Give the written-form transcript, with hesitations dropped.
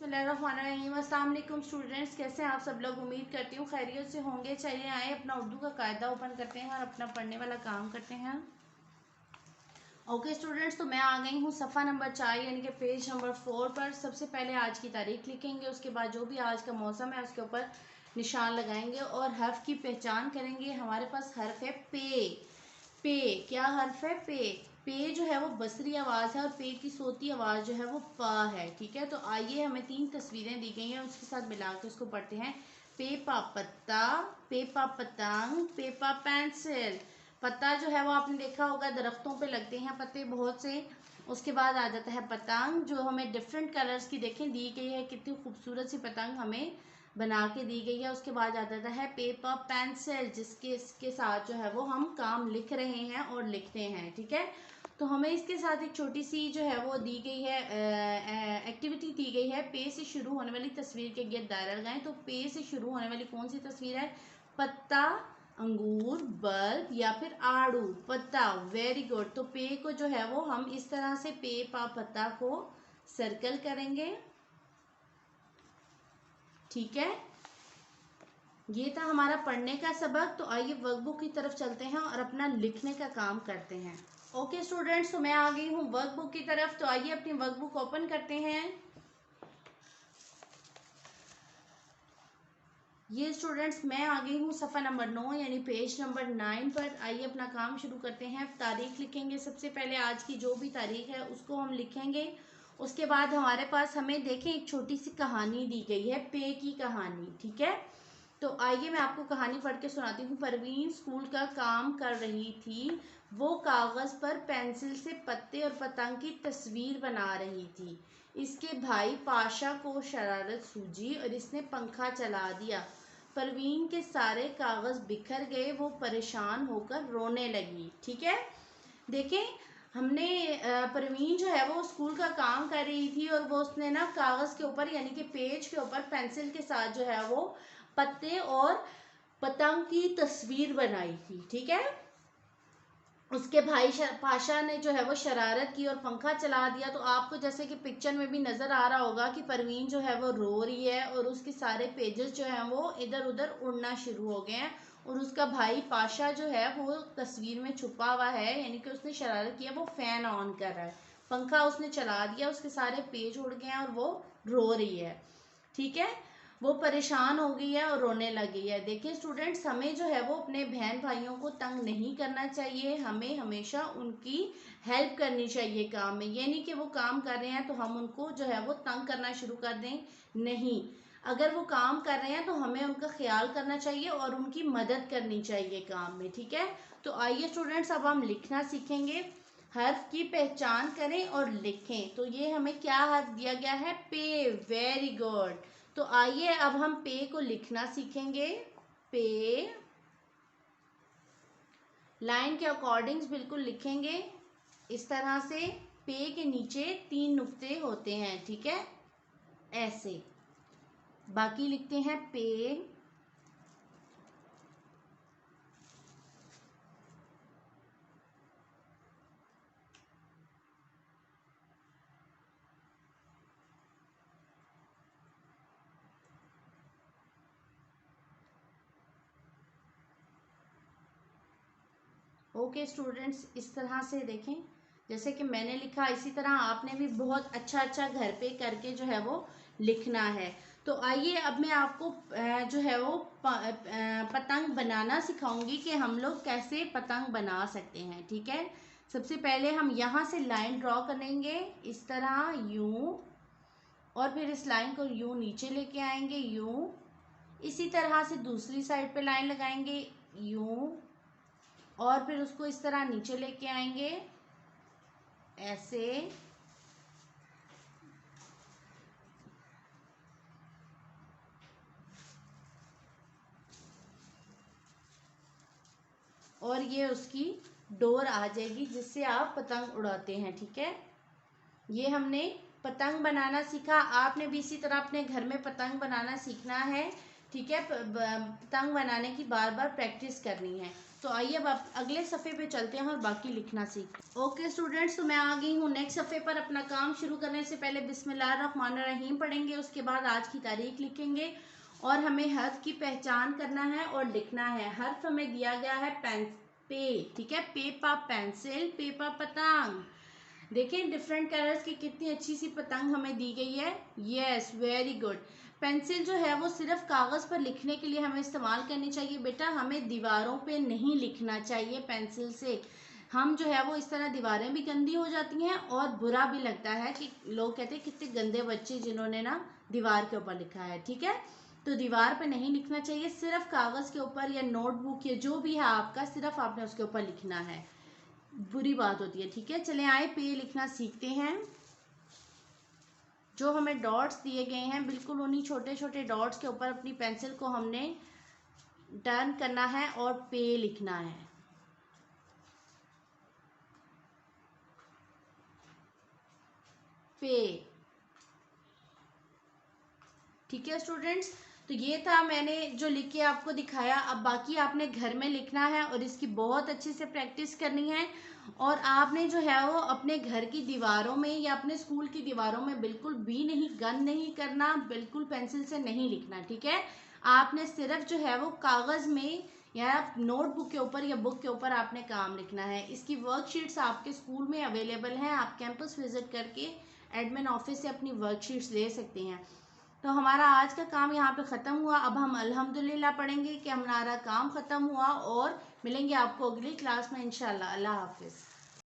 बिस्मिल्लाहिर्रहमानिर्रहीम। अस्सलाम वालेकुम स्टूडेंट्स, कैसे हैं आप सब लोग। उम्मीद करती हूँ खैरियत से होंगे। चलिए आए अपना उर्दू का कायदा ओपन करते हैं और अपना पढ़ने वाला काम करते हैं। ओके स्टूडेंट्स, तो मैं आ गई हूँ सफ़ा नंबर 4 यानी कि पेज नंबर 4 पर। सबसे पहले आज की तारीख लिखेंगे, उसके बाद जो भी आज का मौसम है उसके ऊपर निशान लगाएंगे और हर्फ की पहचान करेंगे। हमारे पास हर्फ है पे। पे क्या हर्फ है? पे। पे जो है वो बसरी आवाज़ है और पे की सोती आवाज़ जो है वो पा है। ठीक है, तो आइए हमें 3 तस्वीरें दी गई हैं, उसके साथ मिला के उसको पढ़ते हैं। पे पा पत्ता, पे पा पतंग, पे पा पेंसिल। पत्ता जो है वो आपने देखा होगा दरख्तों पे लगते हैं पत्ते बहुत से। उसके बाद आ जाता है पतंग, जो हमें डिफरेंट कलर्स की देखें दी गई है, कितनी खूबसूरत सी पतंग हमें बना के दी गई है। उसके बाद आ जाता है पेपर पेंसिल, जिसके इसके साथ जो है वो हम काम लिख रहे हैं और लिखते हैं। ठीक है, तो हमें इसके साथ एक छोटी सी जो है वो दी गई है एक्टिविटी दी गई है। पे से शुरू होने वाली तस्वीर के गिर्द दायरा लगाएं। तो पे से शुरू होने वाली कौन सी तस्वीर है? पत्ता, अंगूर, बल्ब या फिर आड़ू। पत्ता, वेरी गुड। तो पे को जो है वो हम इस तरह से पे पा पत्ता को सर्कल करेंगे। ठीक है, ये था हमारा पढ़ने का सबक। तो आइए वर्कबुक की तरफ चलते हैं और अपना लिखने का काम करते हैं। ओके स्टूडेंट्स, तो मैं आ गई हूँ वर्कबुक की तरफ। तो आइए अपनी वर्कबुक ओपन करते हैं। ये स्टूडेंट्स मैं आ गई हूँ सफ़ा नंबर 9 यानी पेज नंबर 9 पर। आइए अपना काम शुरू करते हैं। तारीख लिखेंगे। सबसे पहले आज की जो भी तारीख है उसको हम लिखेंगे। उसके बाद हमारे पास हमें देखें एक छोटी सी कहानी दी गई है, पे की कहानी। ठीक है, तो आइए मैं आपको कहानी पढ़ के सुनाती हूँ। परवीन स्कूल का काम कर रही थी। वो कागज़ पर पेंसिल से पत्ते और पतंग की तस्वीर बना रही थी। इसके भाई पाशा को शरारत सूझी और इसने पंखा चला दिया। परवीन के सारे कागज़ बिखर गए। वो परेशान होकर रोने लगी। ठीक है, देखें हमने परवीन जो है वो स्कूल का काम कर रही थी और वो उसने ना कागज़ के ऊपर यानी कि पेज के ऊपर पेंसिल के साथ जो है वो पत्ते और पतंग की तस्वीर बनाई थी। ठीक है, उसके भाई पाशा ने जो है वो शरारत की और पंखा चला दिया। तो आपको जैसे कि पिक्चर में भी नज़र आ रहा होगा कि परवीन जो है वो रो रही है और उसके सारे पेजेस जो हैं वो इधर उधर उड़ना शुरू हो गए हैं और उसका भाई पाशा जो है वो तस्वीर में छुपा हुआ है, यानी कि उसने शरारत किया, वो फ़ैन ऑन कर रहा है, पंखा उसने चला दिया, उसके सारे पेज उड़ गए हैं और वो रो रही है। ठीक है, वो परेशान हो गई है और रोने लगी है। देखिए स्टूडेंट्स, हमें जो है वो अपने बहन भाइयों को तंग नहीं करना चाहिए। हमें हमेशा उनकी हेल्प करनी चाहिए काम में। ये नहीं कि वो काम कर रहे हैं तो हम उनको जो है वो तंग करना शुरू कर दें। नहीं, अगर वो काम कर रहे हैं तो हमें उनका ख्याल करना चाहिए और उनकी मदद करनी चाहिए काम में। ठीक है, तो आइए स्टूडेंट्स अब हम लिखना सीखेंगे। हर्फ की पहचान करें और लिखें। तो ये हमें क्या हर्फ दिया गया है? पे। Very good. तो आइए अब हम पे को लिखना सीखेंगे। पे लाइन के अकॉर्डिंग बिल्कुल लिखेंगे इस तरह से। पे के नीचे 3 नुक्ते होते हैं। ठीक है, ऐसे। बाकी लिखते हैं पे, ओके स्टूडेंट्स, इस तरह से देखें जैसे कि मैंने लिखा, इसी तरह आपने भी बहुत अच्छा अच्छा घर पे करके जो है वो लिखना है। तो आइए अब मैं आपको जो है वो पतंग बनाना सिखाऊंगी कि हम लोग कैसे पतंग बना सकते हैं। ठीक है, सबसे पहले हम यहाँ से लाइन ड्रॉ करेंगे इस तरह यूं, और फिर इस लाइन को यूं नीचे लेके आएंगे यूं। इसी तरह से दूसरी साइड पे लाइन लगाएंगे यूं, और फिर उसको इस तरह नीचे लेके आएंगे ऐसे। और ये उसकी डोर आ जाएगी जिससे आप पतंग उड़ाते हैं। ठीक है, ये हमने पतंग बनाना सीखा। आपने भी इसी तरह अपने घर में पतंग बनाना सीखना है। ठीक है, पतंग बनाने की बार बार प्रैक्टिस करनी है। तो आइए अब आप अगले सफ़े पे चलते हैं और बाकी लिखना सीख। ओके स्टूडेंट्स, तो मैं आ गई हूँ नेक्स्ट सफ़े पर। अपना काम शुरू करने से पहले बिस्मिल्लाहिर्रहमानिर्रहीम पढ़ेंगे, उसके बाद आज की तारीख लिखेंगे और हमें हर्फ की पहचान करना है और लिखना है। हर्फ हमें दिया गया है पे, ठीक है, पेपा पेंसिल, पेपा पतंग। देखें डिफरेंट कलर्स की कितनी अच्छी सी पतंग हमें दी गई है। Yes, very good. पेंसिल जो है वो सिर्फ कागज़ पर लिखने के लिए हमें इस्तेमाल करनी चाहिए बेटा, हमें दीवारों पे नहीं लिखना चाहिए पेंसिल से। हम जो है वो इस तरह दीवारें भी गंदी हो जाती हैं और बुरा भी लगता है कि लोग कहते हैं कितने गंदे बच्चे जिन्होंने ना दीवार के ऊपर लिखा है, ठीक है। तो दीवार पे नहीं लिखना चाहिए, सिर्फ कागज़ के ऊपर या नोटबुक या जो भी है आपका, सिर्फ आपने उसके ऊपर लिखना है, बुरी बात होती है, ठीक है। चले आए पे लिखना सीखते हैं। जो हमें डॉट्स दिए गए हैं बिल्कुल उन्हीं छोटे छोटे डॉट्स के ऊपर अपनी पेंसिल को हमने टर्न करना है और पे लिखना है। पे, ठीक है स्टूडेंट्स। तो ये था मैंने जो लिख के आपको दिखाया। अब बाकी आपने घर में लिखना है और इसकी बहुत अच्छे से प्रैक्टिस करनी है। और आपने जो है वो अपने घर की दीवारों में या अपने स्कूल की दीवारों में बिल्कुल भी नहीं गन नहीं करना, बिल्कुल पेंसिल से नहीं लिखना, ठीक है। आपने सिर्फ जो है वो कागज़ में या नोटबुक के ऊपर या बुक के ऊपर आपने काम लिखना है। इसकी वर्कशीट्स आपके स्कूल में अवेलेबल हैं, आप कैंपस विजिट करके एडमिन ऑफिस से अपनी वर्कशीट्स ले सकते हैं। तो हमारा आज का काम यहाँ पे ख़त्म हुआ। अब हम अल्हम्दुलिल्लाह पढ़ेंगे कि हमारा काम ख़त्म हुआ और मिलेंगे आपको अगली क्लास में इंशाल्लाह। अल्लाह हाफिज़।